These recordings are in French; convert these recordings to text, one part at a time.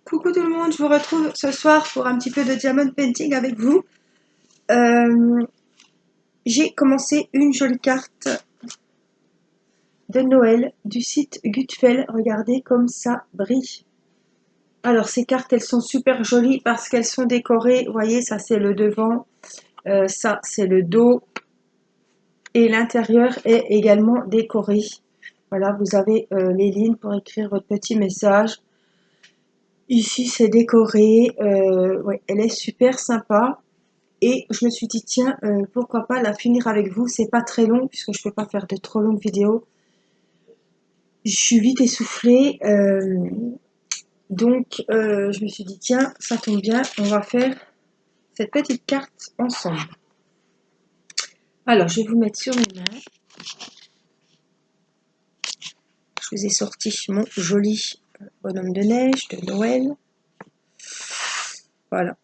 Coucou tout le monde, je vous retrouve ce soir pour un petit peu de diamond painting avec vous. Euh, j'ai commencé une jolie carte de Noël du site Gutfeld. Regardez comme ça brille. Alors ces cartes, elles sont super jolies parce qu'elles sont décorées. Vous voyez, ça c'est le devant, ça c'est le dos et l'intérieur est également décoré. Voilà, vous avez les lignes pour écrire votre petit message. Ici c'est décoré, ouais, elle est super sympa. Et je me suis dit, tiens, pourquoi pas la finir avec vous. C'est pas très long, puisque je peux pas faire de trop longues vidéos. Je suis vite essoufflée. Donc, je me suis dit, tiens, ça tombe bien, on va faire cette petite carte ensemble. Alors, je vais vous mettre sur mes mains. Je vous ai sorti mon joli bonhomme de neige de Noël. Voilà.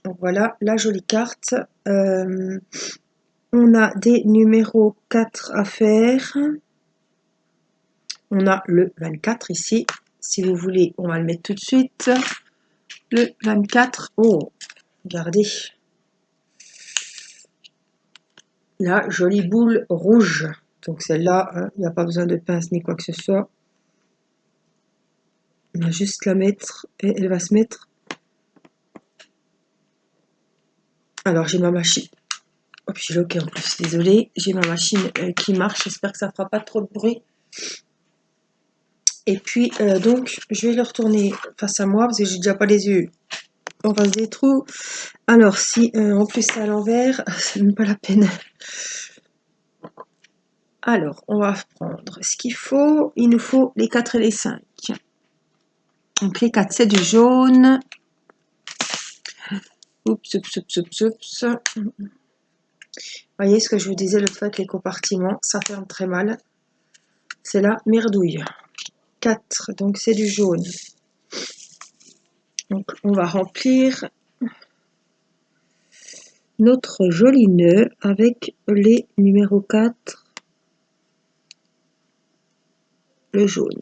Donc, voilà la jolie carte. On a des numéros 4 à faire. On a le 24 ici. Si vous voulez, on va le mettre tout de suite. Le 24. Oh, regardez. La jolie boule rouge. Donc celle-là, il n'y a pas besoin de pince ni quoi que ce soit. On va juste la mettre et elle va se mettre. Alors j'ai ma machine. Oh, puis j'ai OK en plus, désolée. J'ai ma machine qui marche. J'espère que ça ne fera pas trop de bruit. Et puis, donc, je vais le retourner face à moi parce que j'ai déjà pas les yeux. On va se des trous. Alors, si en plus c'est à l'envers, c'est même pas la peine. Alors, on va prendre ce qu'il faut. Il nous faut les 4 et les 5. Donc, les 4, c'est du jaune. Oups, oups, oups, oups, oups. Vous voyez ce que je vous disais l'autre fois avec les compartiments, ça ferme très mal. C'est la merdouille. 4, donc c'est du jaune. Donc, on va remplir notre joli nœud avec les numéros 4, le jaune.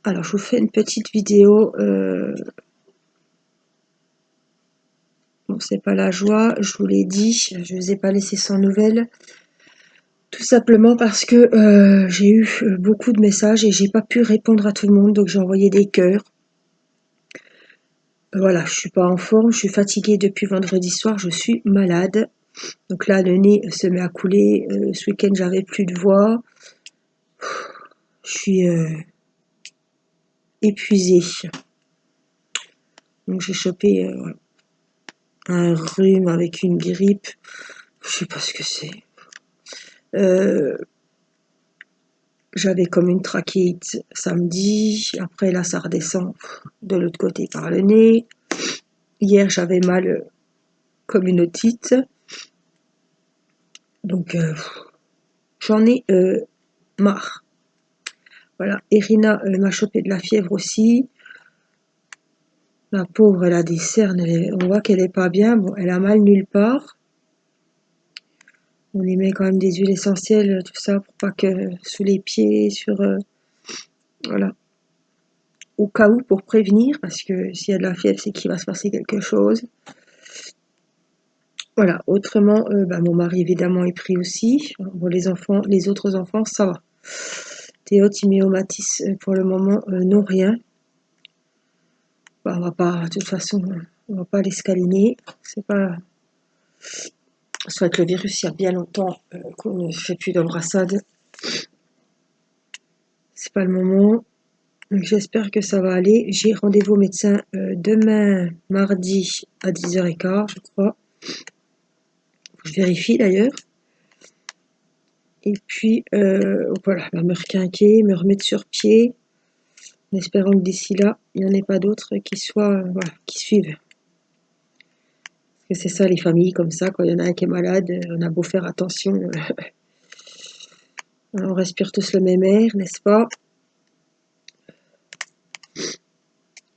Alors, je vous fais une petite vidéo. Bon, c'est pas la joie, je vous l'ai dit, je ne vous ai pas laissé sans nouvelles. Tout simplement parce que j'ai eu beaucoup de messages et j'ai pas pu répondre à tout le monde, donc j'ai envoyé des cœurs. Voilà, je suis pas en forme, je suis fatiguée depuis vendredi soir, je suis malade. Donc là, le nez se met à couler. Ce week-end, j'avais plus de voix. Je suis épuisée. Donc j'ai chopé un rhume avec une grippe. Je sais pas ce que c'est. J'avais comme une trachéite samedi. Après là, ça redescend de l'autre côté par le nez. Hier, j'avais mal comme une otite. Donc j'en ai marre. Voilà, Irina m'a chopé de la fièvre aussi. La pauvre, elle a des cernes, on voit qu'elle est pas bien. Bon, elle a mal nulle part. On y met quand même des huiles essentielles, tout ça, pour pas que sous les pieds, voilà. Au cas où, pour prévenir, parce que s'il y a de la fièvre, c'est qu'il va se passer quelque chose. Voilà, autrement, mon mari, évidemment, est pris aussi. Bon, les autres enfants, ça va. Théo, Timéo, Mathis, pour le moment, non rien. On va pas, de toute façon, on va pas les scaliner. C'est pas... Soit que le virus, il y a bien longtemps qu'on ne fait plus d'embrassade. C'est pas le moment. Donc j'espère que ça va aller. J'ai rendez-vous au médecin demain, mardi, à 10h15, je crois. Je vérifie d'ailleurs. Et puis, voilà, va me requinquer, me remettre sur pied, en espérant que d'ici là, il n'y en ait pas d'autres qui soient, voilà, qui suivent. Parce que c'est ça, les familles comme ça, quand il y en a un qui est malade, on a beau faire attention, on respire tous le même air, n'est-ce pas?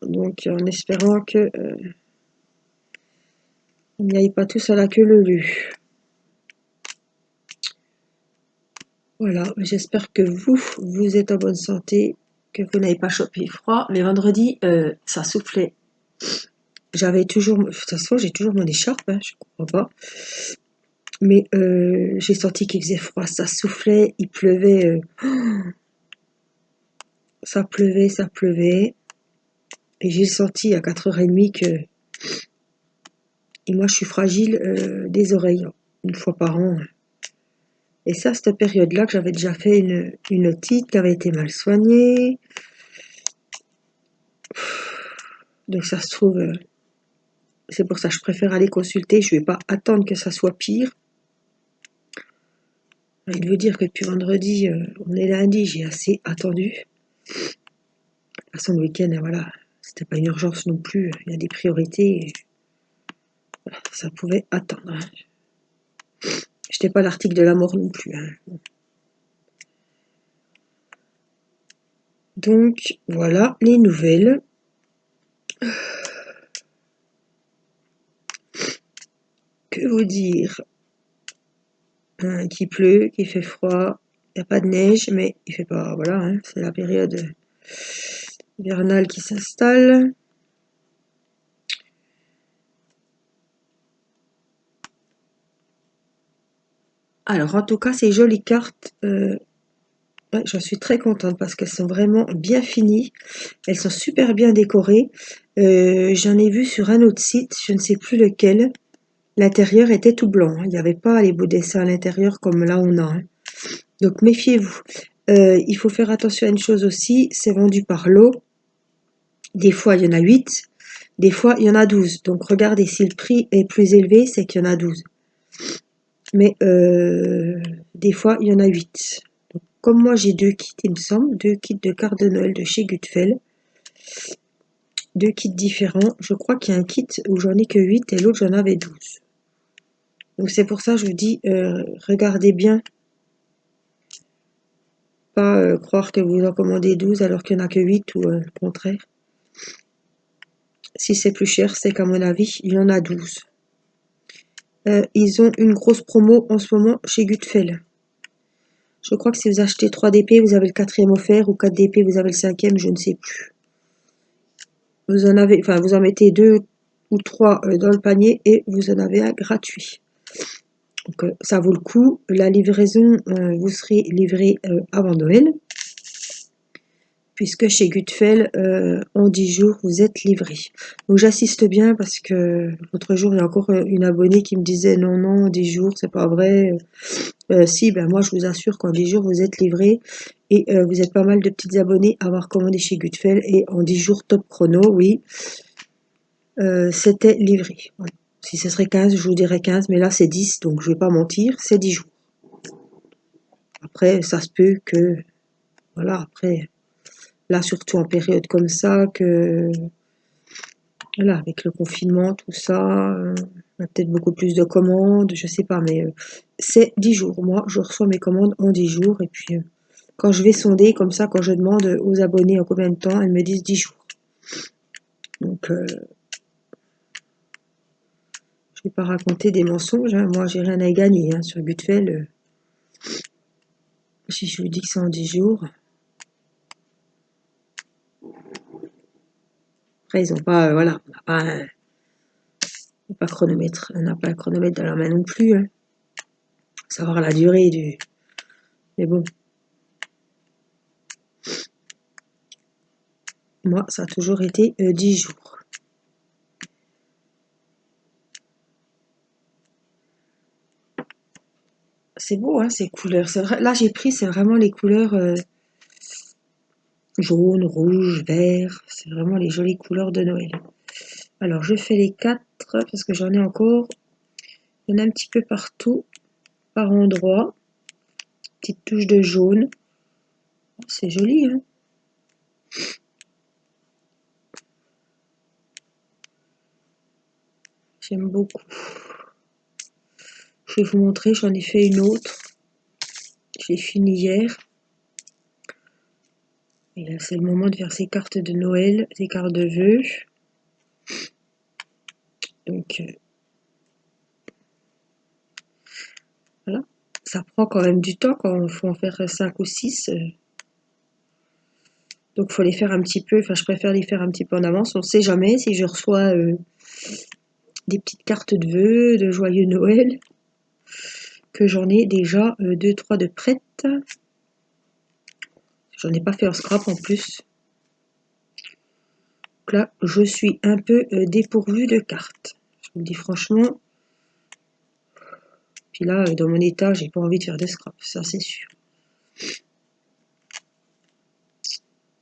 Donc, en espérant que on n'y aille pas tous à la queue leu leu. Voilà, j'espère que vous êtes en bonne santé, que vous n'avez pas chopé froid. Mais vendredi, ça soufflait. J'avais toujours, de toute façon, j'ai toujours mon écharpe, hein, je comprends pas. Mais j'ai senti qu'il faisait froid, ça soufflait, il pleuvait, ça pleuvait, ça pleuvait. Et j'ai senti à 4h30 que, et moi je suis fragile des oreilles, une fois par an. Et ça, cette période-là, que j'avais déjà fait une otite qui avait été mal soignée. Donc ça se trouve, c'est pour ça que je préfère aller consulter, je vais pas attendre que ça soit pire. Il veut dire que depuis vendredi, on est lundi, j'ai assez attendu. De toute façon, le week-end, voilà, c'était pas une urgence non plus, il y a des priorités, et voilà, ça pouvait attendre. J'étais pas l'article de la mort non plus. Donc, voilà les nouvelles. Que vous dire? Qu'il pleut, qu'il fait froid, il n'y a pas de neige, mais il fait pas, voilà, c'est la période hivernale qui s'installe. Alors, en tout cas, ces jolies cartes, ouais, j'en suis très contente parce qu'elles sont vraiment bien finies. Elles sont super bien décorées. J'en ai vu sur un autre site, je ne sais plus lequel. L'intérieur était tout blanc. Il n'y avait pas les beaux dessins à l'intérieur comme là on a. Donc méfiez-vous. Il faut faire attention à une chose aussi, c'est vendu par lot. Des fois, il y en a 8. Des fois, il y en a 12. Donc regardez, si le prix est plus élevé, c'est qu'il y en a 12. Mais des fois, il y en a 8. Donc, comme moi, j'ai 2 kits, il me semble, 2 kits de cartes de Noël de chez Gutfeld. 2 kits différents. Je crois qu'il y a un kit où j'en ai que 8 et l'autre, j'en avais 12. Donc c'est pour ça que je vous dis, regardez bien. Pas croire que vous en commandez 12 alors qu'il n'y en a que 8 ou le contraire. Si c'est plus cher, c'est qu'à mon avis, il y en a 12. Ils ont une grosse promo en ce moment chez Gutfeld. Je crois que si vous achetez 3 DP, vous avez le 4e offert, ou 4 DP, vous avez le 5e, je ne sais plus. Vous en avez, enfin, vous en mettez 2 ou 3 dans le panier et vous en avez un gratuit. Donc ça vaut le coup. La livraison, vous serez livré avant Noël, puisque chez Gutfeld, en 10 jours, vous êtes livré. Donc j'assiste bien parce que l'autre jour, il y a encore une abonnée qui me disait non, non, 10 jours, c'est pas vrai. Si, ben moi je vous assure qu'en 10 jours vous êtes livré et vous êtes pas mal de petites abonnées à avoir commandé chez Gutfeld et en 10 jours top chrono, oui, c'était livré. Voilà. Si ce serait 15, je vous dirais 15, mais là c'est 10, donc je vais pas mentir, c'est 10 jours. Après, ça se peut que, voilà, après, là surtout en période comme ça, que, voilà, avec le confinement, tout ça, on a peut-être beaucoup plus de commandes, je sais pas, mais c'est 10 jours. Moi, je reçois mes commandes en 10 jours et puis quand je vais sonder, comme ça, quand je demande aux abonnés en combien de temps, elles me disent 10 jours. Donc, je vais pas raconter des mensonges, moi, j'ai rien à gagner sur Gutfeld. Si je vous dis que c'est en 10 jours. Après, ils ont pas, voilà, on n'a pas, pas chronomètre, on n'a pas un chronomètre dans la main non plus. Savoir la durée du. Mais bon. Moi, ça a toujours été 10 jours. C'est beau, ces couleurs. C'est vrai, là, j'ai pris, c'est vraiment les couleurs jaune, rouge, vert. C'est vraiment les jolies couleurs de Noël. Alors, je fais les 4 parce que j'en ai encore. Il y en a un petit peu partout, par endroit. Petite touche de jaune. C'est joli, J'aime beaucoup. Je vais vous montrer, j'en ai fait une autre. Je l'ai fini hier. Et là, c'est le moment de faire ces cartes de Noël, ces cartes de vœux. Donc, voilà. ça prend quand même du temps quand il faut en faire 5 ou 6. Donc il faut les faire un petit peu, enfin je préfère les faire un petit peu en avance. On ne sait jamais si je reçois des petites cartes de vœux, de joyeux Noël, que j'en ai déjà 2-3 de prêtes. J'en ai pas fait en scrap en plus. Donc là, je suis un peu dépourvue de cartes. Je vous le dis franchement. Puis là, dans mon état, j'ai pas envie de faire de scrap, ça c'est sûr.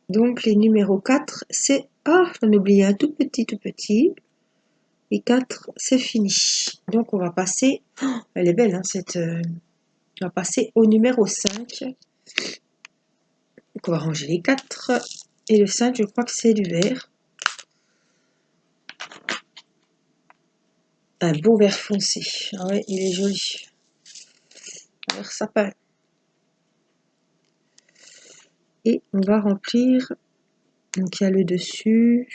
Donc les numéros 4, c'est... Ah, j'en ai oublié un tout petit, tout petit. Et 4, c'est fini. Donc on va passer... Oh, elle est belle, hein, cette... On va passer au numéro 5. Donc on va ranger les 4. Et le 5, je crois que c'est du vert. Un beau vert foncé. Ah ouais, il est joli. Vert sapin. Et on va remplir... Donc il y a le dessus.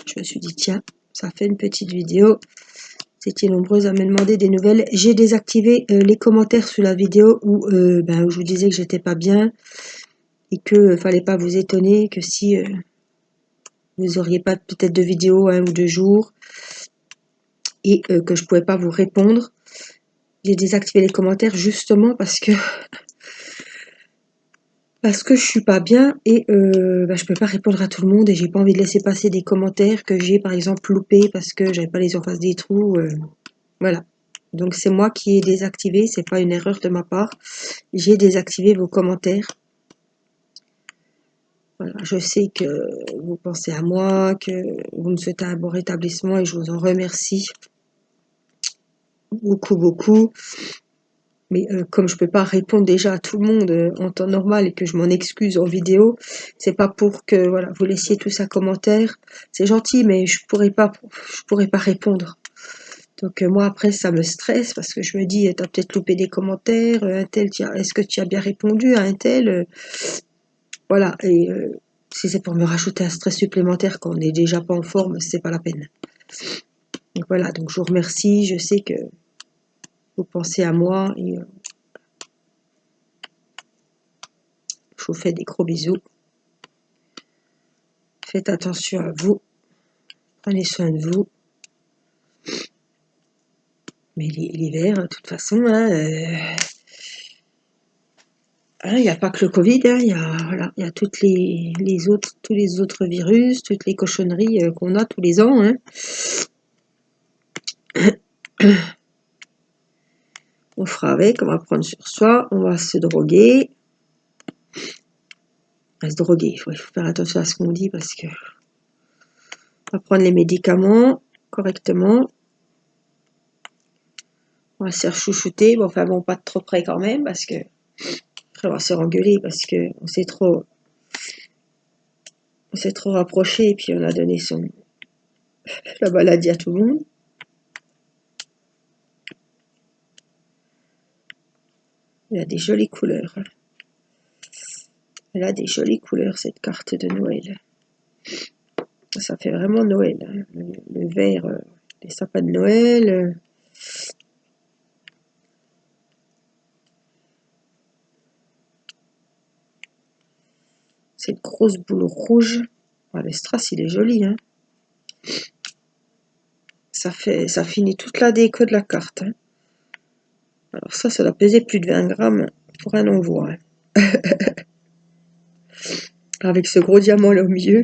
Je me suis dit, tiens, ça fait une petite vidéo. Vous étiez nombreuses à me demander des nouvelles. J'ai désactivé les commentaires sous la vidéo où je vous disais que j'étais pas bien et que fallait pas vous étonner que si vous auriez pas peut-être de vidéo 1 ou 2 jours et que je pouvais pas vous répondre. J'ai désactivé les commentaires justement parce que je suis pas bien et je peux pas répondre à tout le monde et j'ai pas envie de laisser passer des commentaires que j'ai par exemple loupés parce que j'avais pas les yeux en face des trous. Voilà. Donc c'est moi qui ai désactivé, c'est pas une erreur de ma part. J'ai désactivé vos commentaires. Voilà, je sais que vous pensez à moi, que vous me souhaitez un bon rétablissement et je vous en remercie beaucoup, beaucoup. Mais comme je peux pas répondre déjà à tout le monde en temps normal et que je m'en excuse en vidéo, c'est pas pour que voilà vous laissiez tous un commentaire. C'est gentil, mais je pourrais pas répondre. Donc moi après ça me stresse parce que je me dis t'as peut-être loupé des commentaires, un tel est-ce que tu as bien répondu à un tel voilà et si c'est pour me rajouter un stress supplémentaire quand on n'est déjà pas en forme, c'est pas la peine. Donc voilà, donc je vous remercie, je sais que vous pensez à moi et je vous fais des gros bisous. Faites attention à vous, prenez soin de vous. Mais l'hiver, de toute façon, il n'y a pas que le Covid, il y a toutes tous les autres virus, toutes les cochonneries qu'on a tous les ans. On fera avec, on va prendre sur soi, on va se droguer. On va se droguer, il faut faire attention à ce qu'on dit parce que on va prendre les médicaments correctement. On va se faire chouchouter, bon, enfin bon, pas de trop près quand même parce que après on va se faire engueuler parce que on s'est trop rapproché et puis on a donné la maladie à tout le monde. Elle a des jolies couleurs. Elle a des jolies couleurs cette carte de Noël. Ça fait vraiment Noël. Le vert, les sapins de Noël. Cette grosse boule rouge. Ah, le strass, il est joli. Hein. Ça finit toute la déco de la carte. Hein. Alors ça doit peser plus de 20 grammes pour un envoi. Hein. Avec ce gros diamant là au milieu.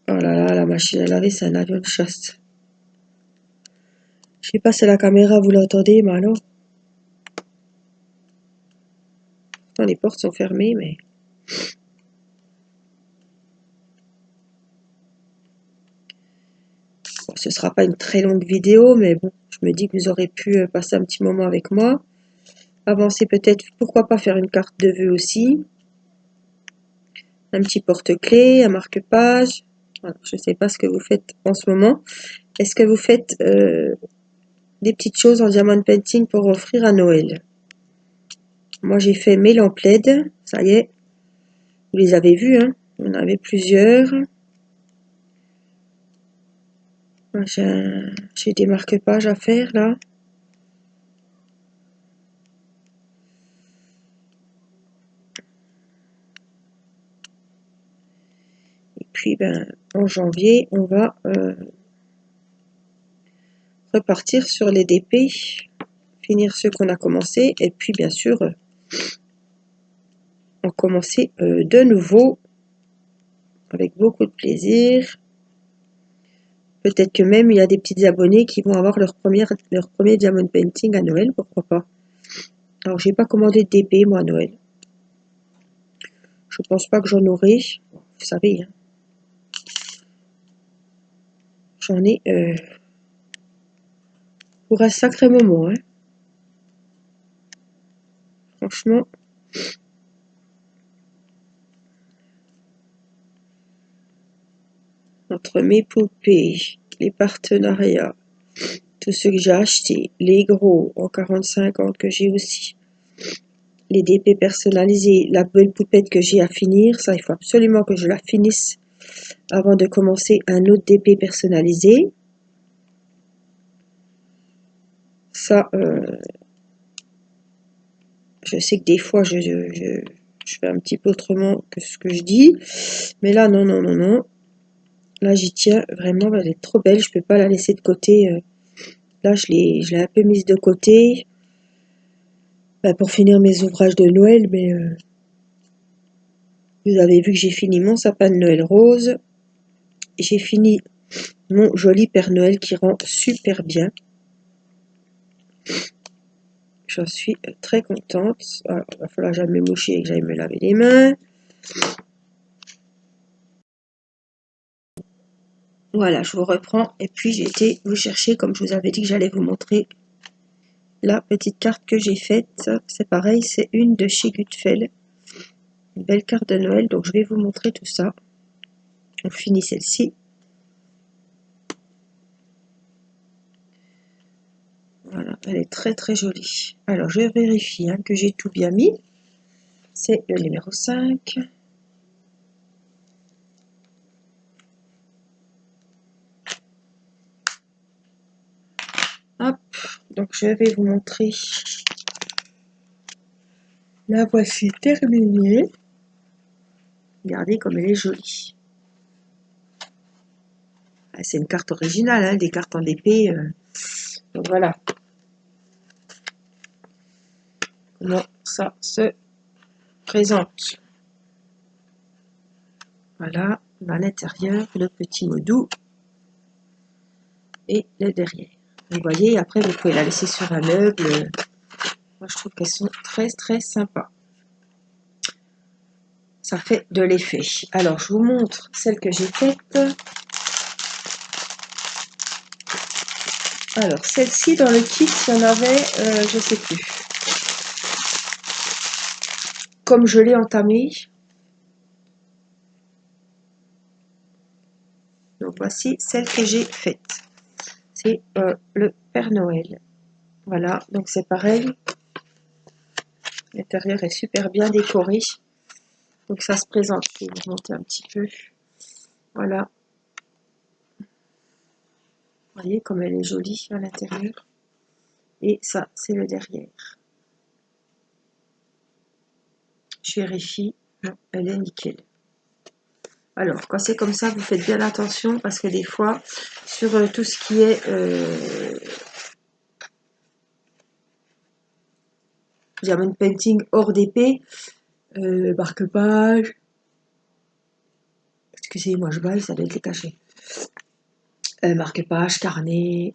Oh là là, la machine à laver, c'est un avion de chasse. Je sais pas si la caméra vous l'entendez, mais alors. Les portes sont fermées, mais. Bon, ce sera pas une très longue vidéo, mais bon, je me dis que vous aurez pu passer un petit moment avec moi. Avancer peut-être, pourquoi pas faire une carte de vœux aussi. Un petit porte-clés, un marque-page. Voilà, je ne sais pas ce que vous faites en ce moment. Est-ce que vous faites des petites choses en diamond painting pour offrir à Noël? Moi, j'ai fait mes lampes LED. Ça y est, vous les avez vues, hein. On avait plusieurs. J'ai des marque-pages à faire là. Et puis ben, en janvier, on va repartir sur les DP, finir ceux qu'on a commencé, et puis bien sûr, en commencer de nouveau avec beaucoup de plaisir. Peut-être que même il y a des petits abonnés qui vont avoir leur premier diamond painting à Noël, pourquoi pas. Alors j'ai pas commandé de DP moi à Noël. Je pense pas que j'en aurai, vous savez, hein. J'en ai pour un sacré moment, hein. Franchement. Entre mes poupées, les partenariats, tout ce que j'ai acheté, les gros en 40-50 que j'ai aussi, les DP personnalisés, la belle poupette que j'ai à finir, ça il faut absolument que je la finisse avant de commencer un autre DP personnalisé. Ça, je sais que des fois je fais un petit peu autrement que ce que je dis, mais là non, non, non, non. Là j'y tiens vraiment, elle est trop belle, je peux pas la laisser de côté. Là je l'ai un peu mise de côté. Pour finir mes ouvrages de Noël, mais vous avez vu que j'ai fini mon sapin de Noël rose. J'ai fini mon joli Père Noël qui rend super bien. J'en suis très contente. Alors, il va falloir que j'aille me moucher et que j'aille me laver les mains. Voilà, je vous reprends. Et puis j'ai été vous chercher, comme je vous avais dit que j'allais vous montrer la petite carte que j'ai faite. C'est pareil, c'est une de chez Gutfeld. Une belle carte de Noël, donc je vais vous montrer tout ça. On finit celle-ci. Voilà, elle est très très jolie. Alors je vérifie que j'ai tout bien mis. C'est le numéro 5. Hop, donc je vais vous montrer. La voici terminée. Regardez comme elle est jolie. Ah, c'est une carte originale, des cartes en DP. Donc voilà. Comment ça se présente. Voilà, à l'intérieur, le petit mot doux et le derrière. Vous voyez, après vous pouvez la laisser sur un meuble. Moi je trouve qu'elles sont très très sympas. Ça fait de l'effet. Alors je vous montre celle que j'ai faite. Alors celle-ci dans le kit, il y en avait, je sais plus. Comme je l'ai entamée. Donc voici celle que j'ai faite. C'est le Père Noël. Voilà, donc c'est pareil. L'intérieur est super bien décoré. Donc ça se présente. Je vais vous monter un petit peu. Voilà. Vous voyez comme elle est jolie à l'intérieur. Et ça, c'est le derrière. Je vérifie. Non, elle est nickel. Alors, quand c'est comme ça, vous faites bien attention parce que des fois, sur tout ce qui est diamond painting hors d'épée, marque-page, excusez-moi, je baille, ça doit être caché. Marque-page, carnet,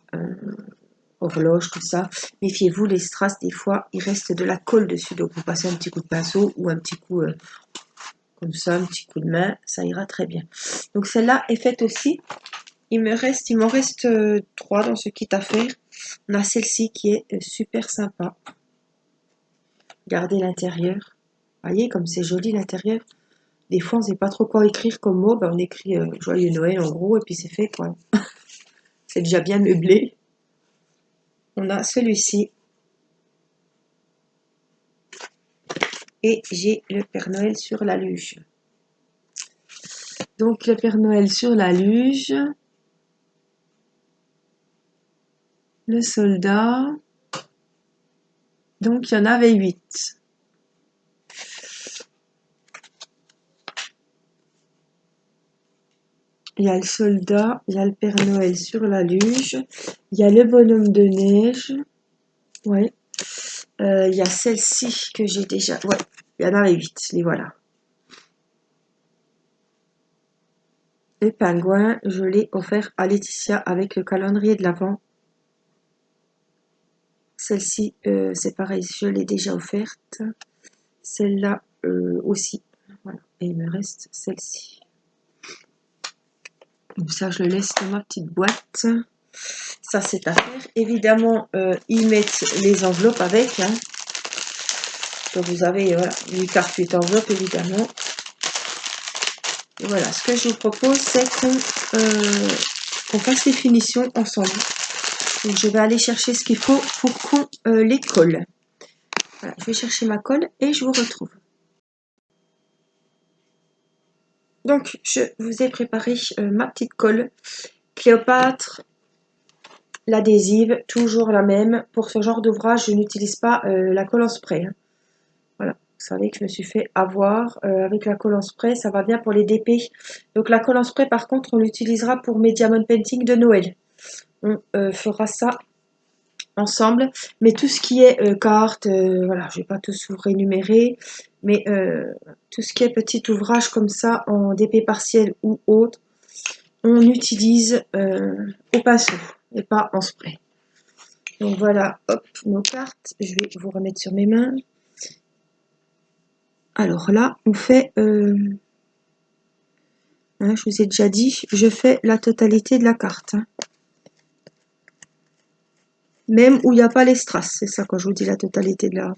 horloge, tout ça. Méfiez-vous, les strass, des fois, il reste de la colle dessus. Donc, vous passez un petit coup de pinceau ou un petit coup comme ça, un petit coup de main, ça ira très bien. Donc, celle-là est faite aussi. Il m'en reste 3 dans ce kit à faire. On a celle-ci qui est super sympa. Regardez l'intérieur. Vous voyez comme c'est joli l'intérieur. Des fois, on ne sait pas trop quoi écrire comme mot. On écrit Joyeux Noël en gros et puis c'est fait quoi. C'est déjà bien meublé. On a celui-ci. Et j'ai le Père Noël sur la luge. Donc le Père Noël sur la luge, le soldat, donc il y en avait 8. Il y a le soldat, il y a le Père Noël sur la luge, il y a le bonhomme de neige, ouais. Il y a celle-ci que j'ai déjà, ouais, il y en avait 8, les voilà. Le pingouin, je l'ai offert à Laetitia avec le calendrier de l'Avent. Celle-ci, c'est pareil, je l'ai déjà offerte. Celle-là aussi. Voilà. Et il me reste celle-ci. Comme ça, je le laisse dans ma petite boîte. Ça, c'est à faire. Évidemment, ils mettent les enveloppes avec. Hein. Donc, vous avez 8 cartes, 8 enveloppes, évidemment. Et voilà, ce que je vous propose, c'est qu'on fasse les finitions ensemble. Donc, je vais aller chercher ce qu'il faut pour qu'on les colle. Voilà, je vais chercher ma colle et je vous retrouve. Donc, je vous ai préparé ma petite colle Cléopâtre, l'adhésive, toujours la même. Pour ce genre d'ouvrage, je n'utilise pas la colle en spray. Hein. Voilà, vous savez que je me suis fait avoir avec la colle en spray, ça va bien pour les DP. Donc la colle en spray, par contre, on l'utilisera pour mes diamond painting de Noël. On fera ça ensemble. Mais tout ce qui est cartes, voilà, je vais pas tous vous rémunérer, mais tout ce qui est petit ouvrage comme ça, en DP partiel ou autre, on utilise au pinceau et pas en spray. Donc voilà, hop, nos cartes. Je vais vous remettre sur mes mains. Alors là, on fait, hein, je vous ai déjà dit, je fais la totalité de la carte. Hein. Même où il n'y a pas les strass, c'est ça quand je vous dis la totalité de la...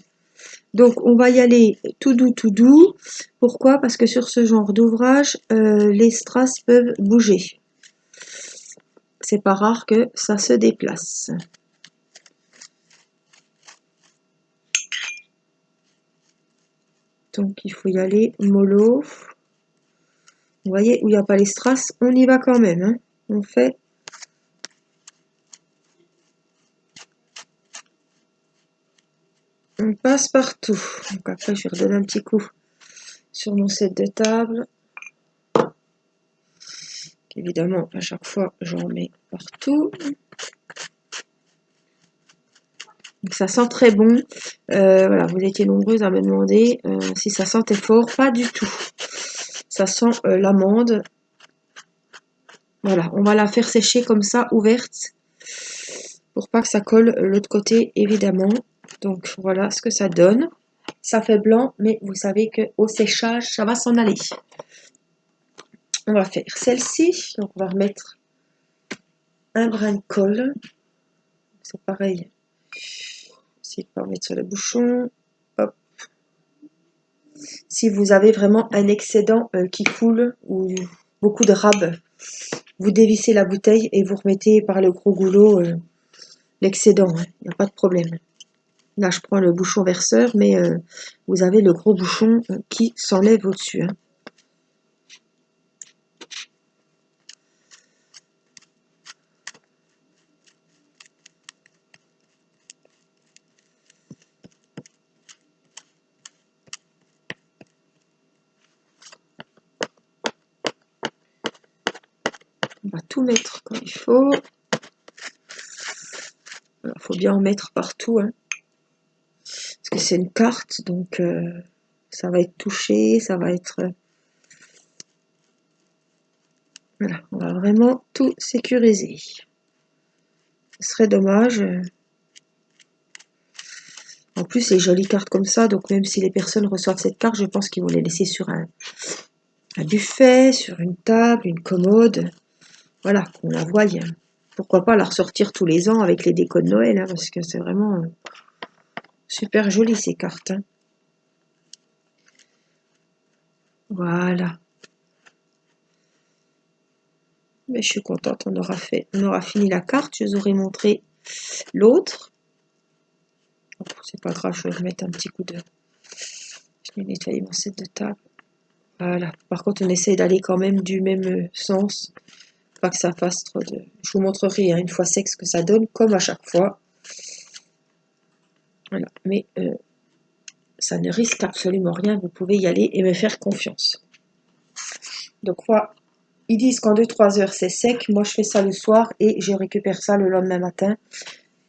Donc on va y aller tout doux, tout doux. Pourquoi? Parce que sur ce genre d'ouvrage, les strass peuvent bouger. C'est pas rare que ça se déplace. Donc il faut y aller mollo. Vous voyez, où il n'y a pas les strass, on y va quand même. Hein. On fait... On passe partout. Donc après, je vais redonner un petit coup sur mon set de table. Évidemment, à chaque fois, j'en mets partout. Donc ça sent très bon. Voilà, vous étiez nombreuses à me demander si ça sentait fort. Pas du tout. Ça sent l'amande. Voilà, on va la faire sécher comme ça, ouverte, pour pas que ça colle l'autre côté, évidemment. Donc voilà ce que ça donne. Ça fait blanc, mais vous savez qu'au séchage, ça va s'en aller. On va faire celle-ci. Donc on va remettre un brin de colle. C'est pareil. Essayez de ne pas remettre sur le bouchon. Hop. Si vous avez vraiment un excédent qui coule ou beaucoup de rab, vous dévissez la bouteille et vous remettez par le gros goulot l'excédent. Il n'y a pas de problème. Là, je prends le bouchon verseur, mais vous avez le gros bouchon qui s'enlève au-dessus. Hein. On va tout mettre comme il faut. Il faut bien en mettre partout. Hein. Parce que c'est une carte, donc ça va être touché, ça va être... Voilà, on va vraiment tout sécuriser. Ce serait dommage. En plus, les jolies cartes comme ça, donc même si les personnes reçoivent cette carte, je pense qu'ils vont les laisser sur un buffet, sur une table, une commode. Voilà, qu'on la voie. Pourquoi pas la ressortir tous les ans avec les décos de Noël, hein, parce que c'est vraiment super joli ces cartes. Hein. Voilà. Mais je suis contente, on aura fini la carte, je vous aurai montré l'autre. C'est pas grave, je vais remettre un petit coup de... Je vais nettoyer mon set de table. Voilà. Par contre, on essaye d'aller quand même du même sens. Pas que ça fasse trop de... Je vous montrerai hein, une fois sec ce que ça donne, comme à chaque fois. Voilà. Mais ça ne risque absolument rien. Vous pouvez y aller et me faire confiance. Donc voilà. Ils disent qu'en 2-3 heures c'est sec. Moi je fais ça le soir et je récupère ça le lendemain matin.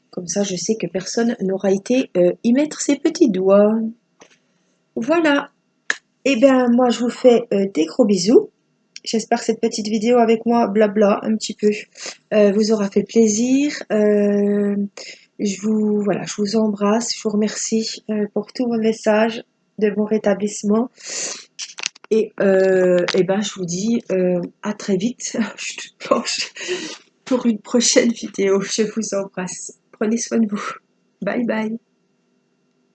Comme ça je sais que personne n'aura été y mettre ses petits doigts. Voilà. Et bien moi je vous fais des gros bisous. J'espère que cette petite vidéo avec moi, blabla, un petit peu, vous aura fait plaisir. Voilà, je vous embrasse, je vous remercie pour tous vos messages de bon rétablissement. Et ben, je vous dis à très vite. Je suis toute blanche pour une prochaine vidéo. Je vous embrasse. Prenez soin de vous. Bye bye.